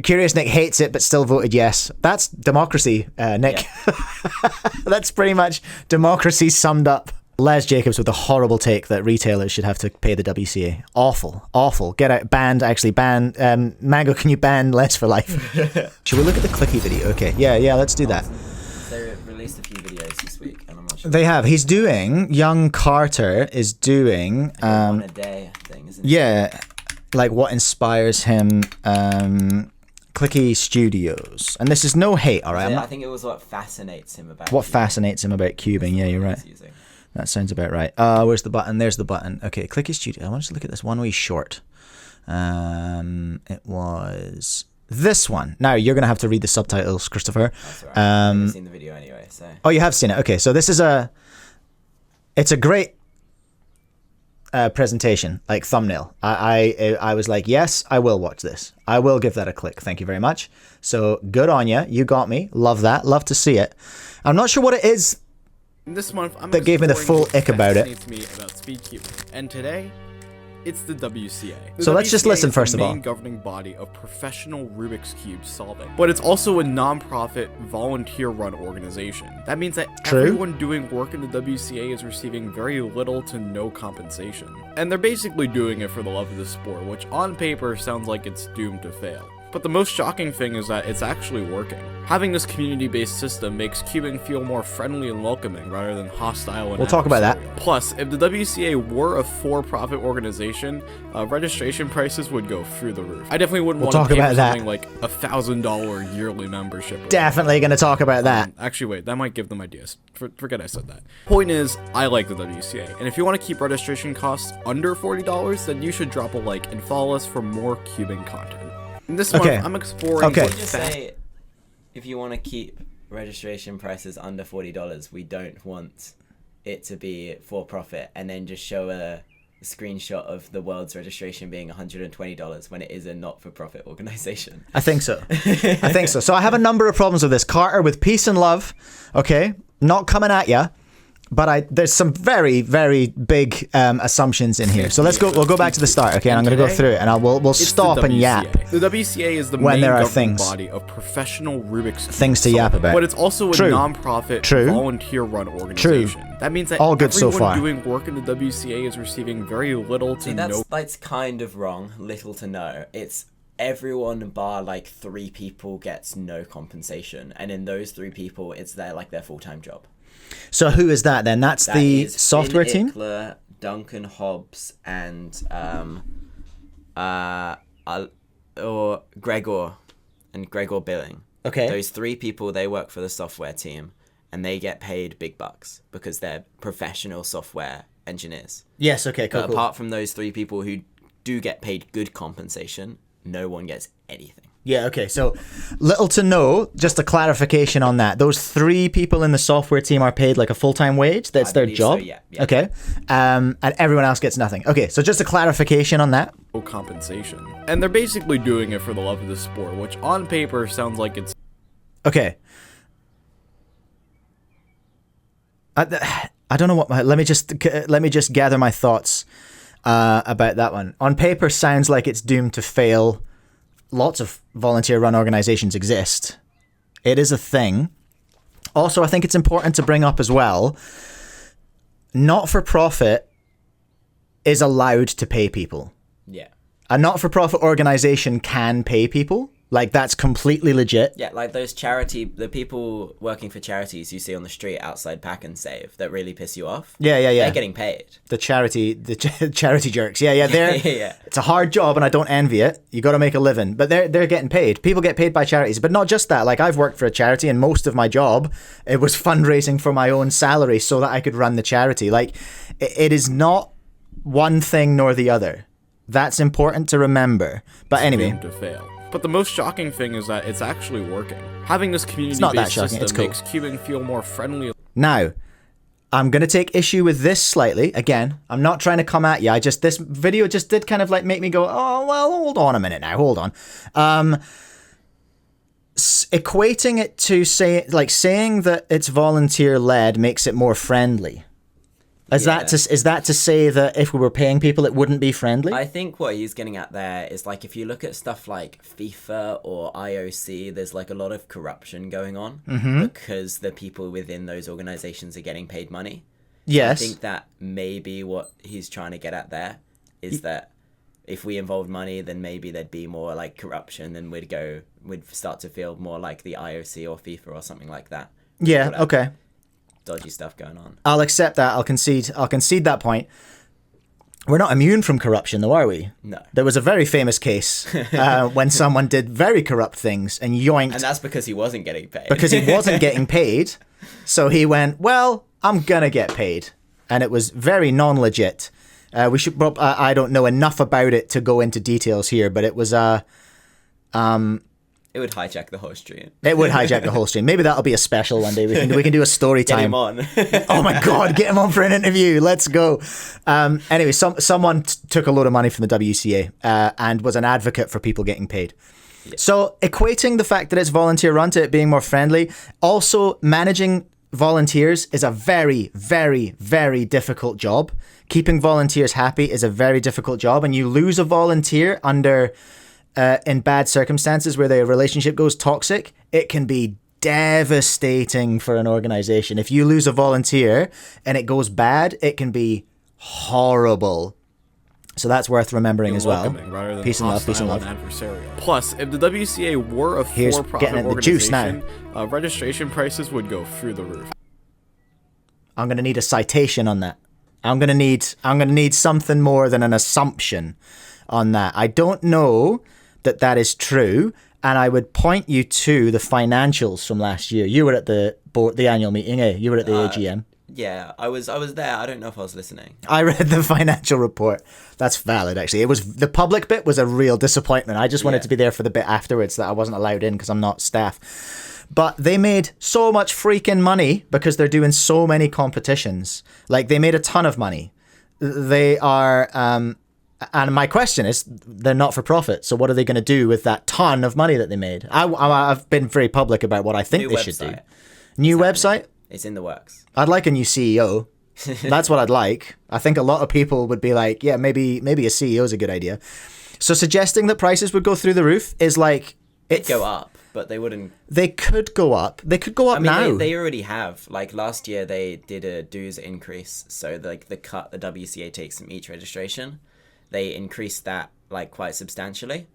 Curious Nick hates it, but still voted yes. That's democracy, Nick. Yeah. That's pretty much democracy summed up. Les Jacobs with a horrible take that retailers should have to pay the WCA. Awful. Get out, banned, actually ban. Mango, can you ban Les for life? Should we look at the Clicky video? Okay, yeah, let's do that. They released a few videos this week, and I'm not sure. They have. He's doing, young Carter is doing... one a day thing, isn't it? Yeah, like what inspires him... Clicky Studios, and this is no hate, all right. I think it was what fascinates him about. What fascinates him about cubing? Yeah, you're right. That sounds about right. Where's the button? There's the button. Okay, Clicky Studio. I want to look at this one wee short. It was this one. Now you're gonna have to read the subtitles, Christopher. That's all right. I've seen the video anyway. So. Oh, you have seen it. Okay, so this is it's a great presentation, like thumbnail. I was like, yes, I will watch this. I will give that a click. Thank you very much. So good on you. You got me. Love that. Love to see it. I'm not sure what it is this month that gave me the full ick about it. Me about speedcubing. And today, it's the WCA. So let's just listen first of all. The main governing body of professional Rubik's Cube solving. But it's also a non-profit, volunteer-run organization. That means that everyone doing work in the WCA is receiving very little to no compensation. And they're basically doing it for the love of the sport, which on paper sounds like it's doomed to fail. But the most shocking thing is that it's actually working. Having this community-based system makes cubing feel more friendly and welcoming rather than hostile and We'll talk about that. Plus, if the WCA were a for-profit organization, registration prices would go through the roof. I definitely wouldn't want to pay for something like $1,000 yearly membership. Definitely going to talk about that. Actually, wait, that might give them ideas. Forget I said that. Point is, I like the WCA, and if you want to keep registration costs under $40, then you should drop a like and follow us for more cubing content. This month, I'm exploring. What just say, if you want to keep registration prices under $40, we don't want it to be for profit, and then just show a screenshot of the world's registration being $120 when it is a not-for-profit organization. I think so. So I have a number of problems with this. Carter, with peace and love, okay, not coming at ya. But there's some very, very big assumptions in here. So we'll go back to the start, okay? And I'm going to go through it, and we'll stop and yap. The WCA is the when main there are governing things, body of professional Rubik's Cube things to yap about. But it's also a non-profit, volunteer-run organization. That means that all good so everyone far. Doing work in the WCA is receiving very little to no. That's kind of wrong. Little to no. It's everyone bar like 3 people gets no compensation, and in those 3 people, it's their full-time job. So who is that then? That's the software team? Ickler, Duncan Hobbs, and or Gregor Billing. Okay. Those 3 people, they work for the software team, and they get paid big bucks because they're professional software engineers. Yes, okay, cool. But apart from those 3 people who do get paid good compensation, no one gets anything. Yeah, okay, so little to no, just a clarification on that. Those 3 people in the software team are paid like a full-time wage? That's their job? So, yeah. Okay, and everyone else gets nothing. Okay, so just a clarification on that. No compensation. And they're basically doing it for the love of the sport, which on paper sounds like it's... Okay. I don't know what... Let me just gather my thoughts about that one. On paper, sounds like it's doomed to fail. Lots of volunteer-run organizations exist. It is a thing. Also, I think it's important to bring up as well, not-for-profit is allowed to pay people. Yeah. A not-for-profit organization can pay people. Like, that's completely legit. Yeah, like the people working for charities you see on the street outside Pack and Save that really piss you off. Yeah. They're getting paid. The charity jerks. Yeah. Yeah. It's a hard job and I don't envy it. You got to make a living, but they're getting paid. People get paid by charities, but not just that. Like, I've worked for a charity, and most of my job, it was fundraising for my own salary so that I could run the charity. Like, it is not one thing nor the other. That's important to remember. But anyway. To fail. But the most shocking thing is that it's actually working. Having this community-based system makes cubing feel more friendly. Now, I'm going to take issue with this slightly. Again, I'm not trying to come at you. This video just did kind of like make me go, oh, well, hold on a minute now. Hold on. Equating it to saying that it's volunteer-led makes it more friendly. Is that to say that if we were paying people, it wouldn't be friendly? I think what he's getting at there is like if you look at stuff like FIFA or IOC, there's like a lot of corruption going on because the people within those organizations are getting paid money. Yes. I think that maybe what he's trying to get at there is that if we involved money, then maybe there'd be more like corruption, and we'd start to feel more like the IOC or FIFA or something like that. Yeah. Okay. Dodgy stuff going on. I'll accept that. I'll concede that point. We're not immune from corruption, though, are we? No. There was a very famous case when someone did very corrupt things and yoinked. And that's because he wasn't getting paid. Because he wasn't getting paid. So he went, well, I'm going to get paid. And it was very non-legit. We should. I don't know enough about it to go into details here, but it was it would hijack the whole stream. It would hijack the whole stream. Maybe that'll be a special one day. We can do a story time. Get him on. Oh my God, get him on for an interview. Let's go. Anyway, someone took a load of money from the WCA and was an advocate for people getting paid. Yeah. So equating the fact that it's volunteer run to it being more friendly, also managing volunteers is a very, very, very difficult job. Keeping volunteers happy is a very difficult job, and you lose a volunteer in bad circumstances where their relationship goes toxic, it can be devastating for an organization. If you lose a volunteer and it goes bad, it can be horrible. So that's worth remembering as well. Peace and love, peace and love. Plus, if the WCA were a for-profit organization, registration prices would go through the roof. I'm going to need a citation on that. I'm going to need something more than an assumption on that. I don't know that is true, and I would point you to the financials from last year. You were at the annual meeting, eh? You were at the AGM. Yeah, I was there. I don't know if I was listening. I read the financial report. That's valid, actually. It was the public bit was a real disappointment. I just wanted to be there for the bit afterwards that I wasn't allowed in because I'm not staff. But they made so much freaking money because they're doing so many competitions. Like, they made a ton of money. They are... and my question is, they're not for profit, so what are they going to do with that ton of money that they made? I've been very public about what I think they should do. New website? It's in the works. I'd like a new CEO. That's what I'd like. I think a lot of people would be like, yeah, maybe a CEO is a good idea. So suggesting that prices would go through the roof is like... It'd go up, but they wouldn't... They could go up. They could go up now. They already have. Like, last year, they did a dues increase. So, like, the cut the WCA takes from each registration, they increased that like quite substantially.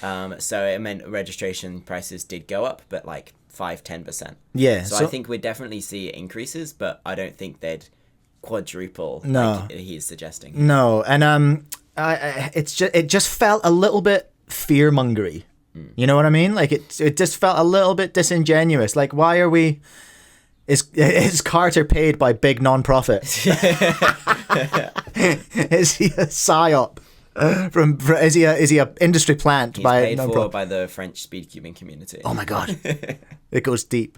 So it meant registration prices did go up, but like 5-10%. Yeah. So I think we'd definitely see increases, but I don't think they'd quadruple like he's suggesting. No, and it just felt a little bit fear-mongery. You know what I mean? Like it just felt a little bit disingenuous. Like, why are we... Is Carter paid by big non-profit? Is he a psyop? Is he a industry plant? He's by paid for by the French speedcubing community. Oh my God, it goes deep.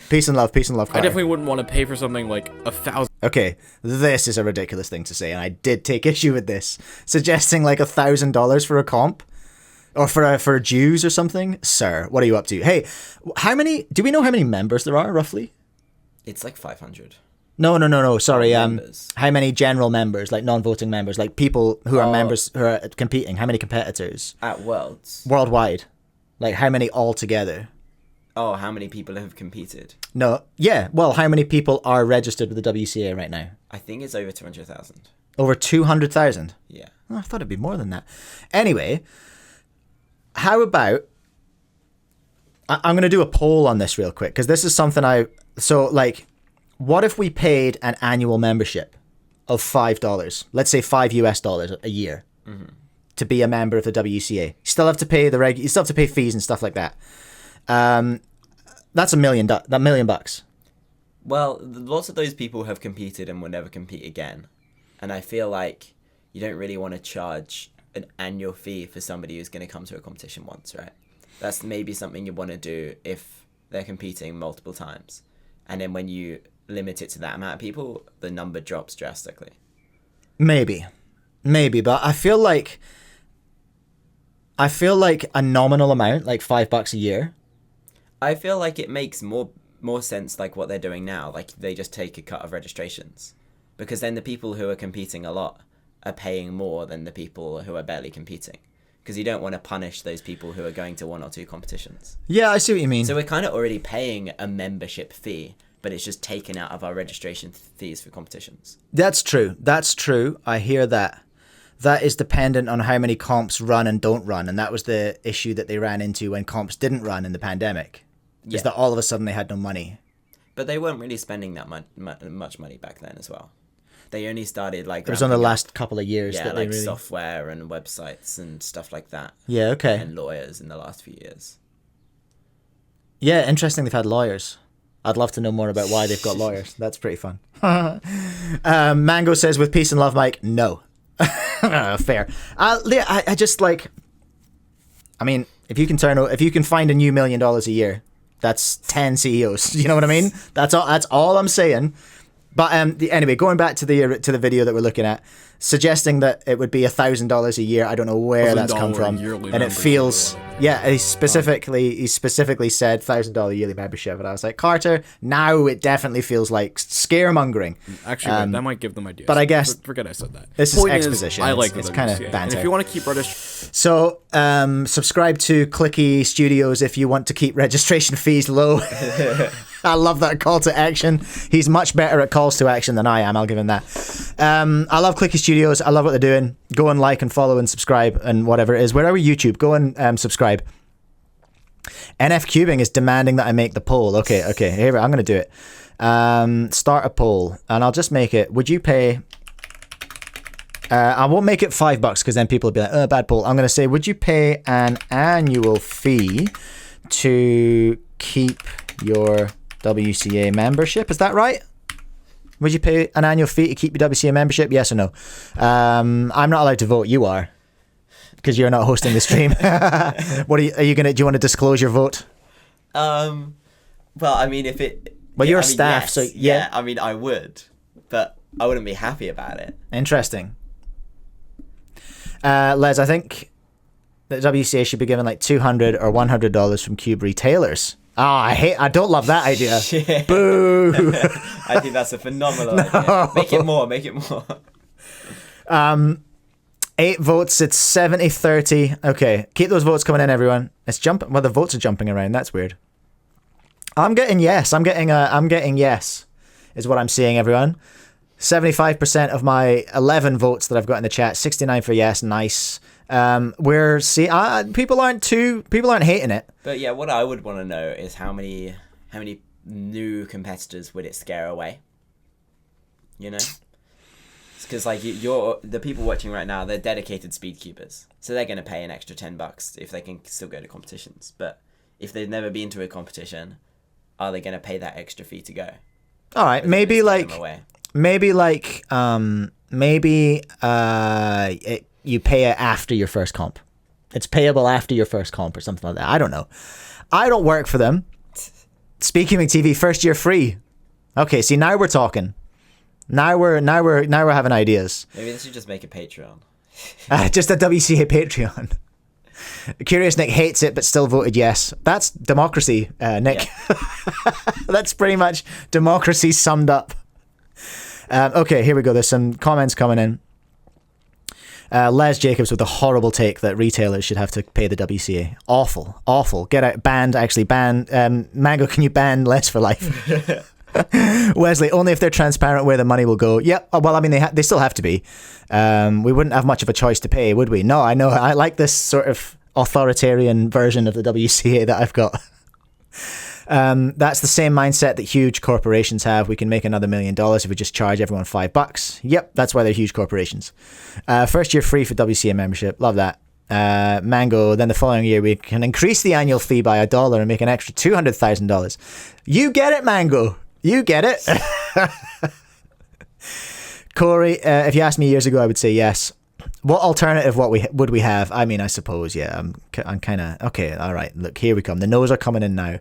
Peace and love, Carter. I definitely wouldn't want to pay for something like 1,000. Okay, this is a ridiculous thing to say, and I did take issue with this. Suggesting like $1,000 for a comp. Or for dues or something. Sir, what are you up to? Hey, do we know how many members there are, roughly? It's like 500. No. Sorry. How many general members, like non-voting members, like people who are members who are competing? How many competitors? At Worlds. Worldwide. Like, how many altogether? Oh, how many people have competed? No. Yeah. Well, how many people are registered with the WCA right now? I think it's over 200,000. Over 200,000? Yeah. Oh, I thought it'd be more than that. Anyway, how about... I'm going to do a poll on this real quick, because this is something So, like, what if we paid an annual membership of $5? Let's say $5 a year to be a member of the WCA. You still have to pay you still have to pay fees and stuff like that. That's $1 million. Well, lots of those people have competed and will never compete again. And I feel like you don't really want to charge an annual fee for somebody who's going to come to a competition once, right? That's maybe something you want to do if they're competing multiple times. And then when you limit it to that amount of people, the number drops drastically. Maybe, but I feel like a nominal amount, like $5 a year. I feel like it makes more sense like what they're doing now. Like they just take a cut of registrations. because then the people who are competing a lot are paying more than the people who are barely competing, because you don't want to punish those people who are going to 1 or 2 competitions. Yeah, I see what you mean. So we're kind of already paying a membership fee, but it's just taken out of our registration fees for competitions. That's true. That's true. I hear that. That is dependent on how many comps run and don't run, and that was the issue that they ran into when comps didn't run in the pandemic. Yeah. Is that all of a sudden they had no money. But they weren't really spending that much money back then as well. They only started like... It was on the last couple of years. Yeah, that like they really... software and websites and stuff like that. Yeah, okay. And lawyers in the last few years. Yeah, interesting they've had lawyers. I'd love to know more about why they've got lawyers. That's pretty fun. Mango says, with peace and love, Mike, no. Fair. I just like... I mean, if you can find a new $1 million a year, that's 10 CEOs. You know what I mean? That's all I'm saying. But anyway, going back to the video that we're looking at, suggesting that it would be $1,000 a year. I don't know where that's come from, and it feels he specifically said $1,000 yearly membership, and I was like, Carter, now it definitely feels like scaremongering. Actually, that might give them ideas. But I guess forget I said that. This is exposition. I like it's kind of banter. And if you want to keep so subscribe to Clicky Studios if you want to keep registration fees low. I love that call to action. He's much better at calls to action than I am. I'll give him that. I love Clicky Studios. I love what they're doing. Go and like and follow and subscribe and whatever it is. Where are we? YouTube. Go and subscribe. NF Cubing is demanding that I make the poll. Okay. Here I'm going to do it. Start a poll, and I'll just make it. Would you pay? I won't make it $5 because then people will be like, "Oh, bad poll." I'm going to say, would you pay an annual fee to keep your WCA membership? Is that right? Would you pay an annual fee to keep your WCA membership? Yes or no? I'm not allowed to vote. You are, because you're not hosting the stream. What are you gonna? Do you want to disclose your vote? Well, I mean, if it. Well, you're staff, yes, so yeah. I mean, I would, but I wouldn't be happy about it. Interesting. Les, I think the WCA should be given like $200 or $100 from Cube retailers. I don't love that idea. Yeah. Boo. I think that's a phenomenal idea. Make it more. 8 votes, it's 70-30. Okay, keep those votes coming in, everyone. It's jumping. Well, the votes are jumping around. That's weird. I'm getting yes. I'm getting yes, is what I'm seeing, everyone. 75% of my 11 votes that I've got in the chat. 69 for yes. Nice. We're people aren't hating it. But yeah, what I would want to know is how many new competitors would it scare away? You know, because like you're the people watching right now, they're dedicated speedcubers, so they're going to pay an extra $10 if they can still go to competitions. But if they've never been to a competition, are they going to pay that extra fee to go? All right, maybe you pay it after your first comp. It's payable after your first comp or something like that. I don't know. I don't work for them. Speedcubing TV, first year free. Okay, see, now we're talking. Now we're having ideas. Maybe they should just make a Patreon. Just a WCA Patreon. Curious Nick hates it but still voted yes. That's democracy, Nick. Yeah. That's pretty much democracy summed up. Okay, here we go. There's some comments coming in. Les Jacobs with a horrible take that retailers should have to pay the WCA. Awful. Get out. Banned, actually. Ban. Mango, can you ban Les for life? Wesley, only if they're transparent where the money will go. Yep. Well, I mean, they still have to be. We wouldn't have much of a choice to pay, would we? No, I know. I like this sort of authoritarian version of the WCA that I've got. That's the same mindset that huge corporations have. We can make another $1 million if we just charge everyone $5. Yep, that's why they're huge corporations. First year free for WCA membership. Love that. Mango, then the following year we can increase the annual fee by $1 and make an extra $200,000. You get it, Mango. You get it. Corey, if you asked me years ago, I would say yes. What alternative would we have? I mean, I suppose, yeah. I'm kind of... Okay, all right. Look, here we come. The no's are coming in now.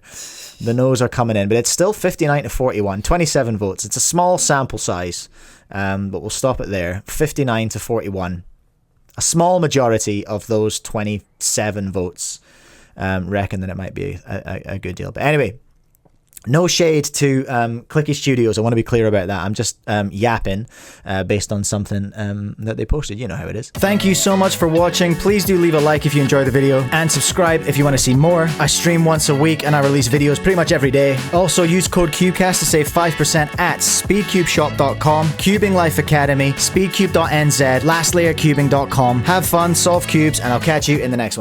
But it's still 59-41. 27 votes. It's a small sample size, but we'll stop it there. 59-41. A small majority of those 27 votes reckon that it might be a good deal. But anyway, No shade to Clicky Studios. I want to be clear about that. I'm just yapping based on something that they posted. You know how it is. Thank you so much for watching. Please do leave a like if you enjoyed the video and subscribe if you want to see more. I stream once a week and I release videos pretty much every day. Also use code CubeCast to save 5% at speedcubeshop.com, Cubing Life Academy, speedcube.nz, lastlayercubing.com. Have fun, solve cubes, and I'll catch you in the next one.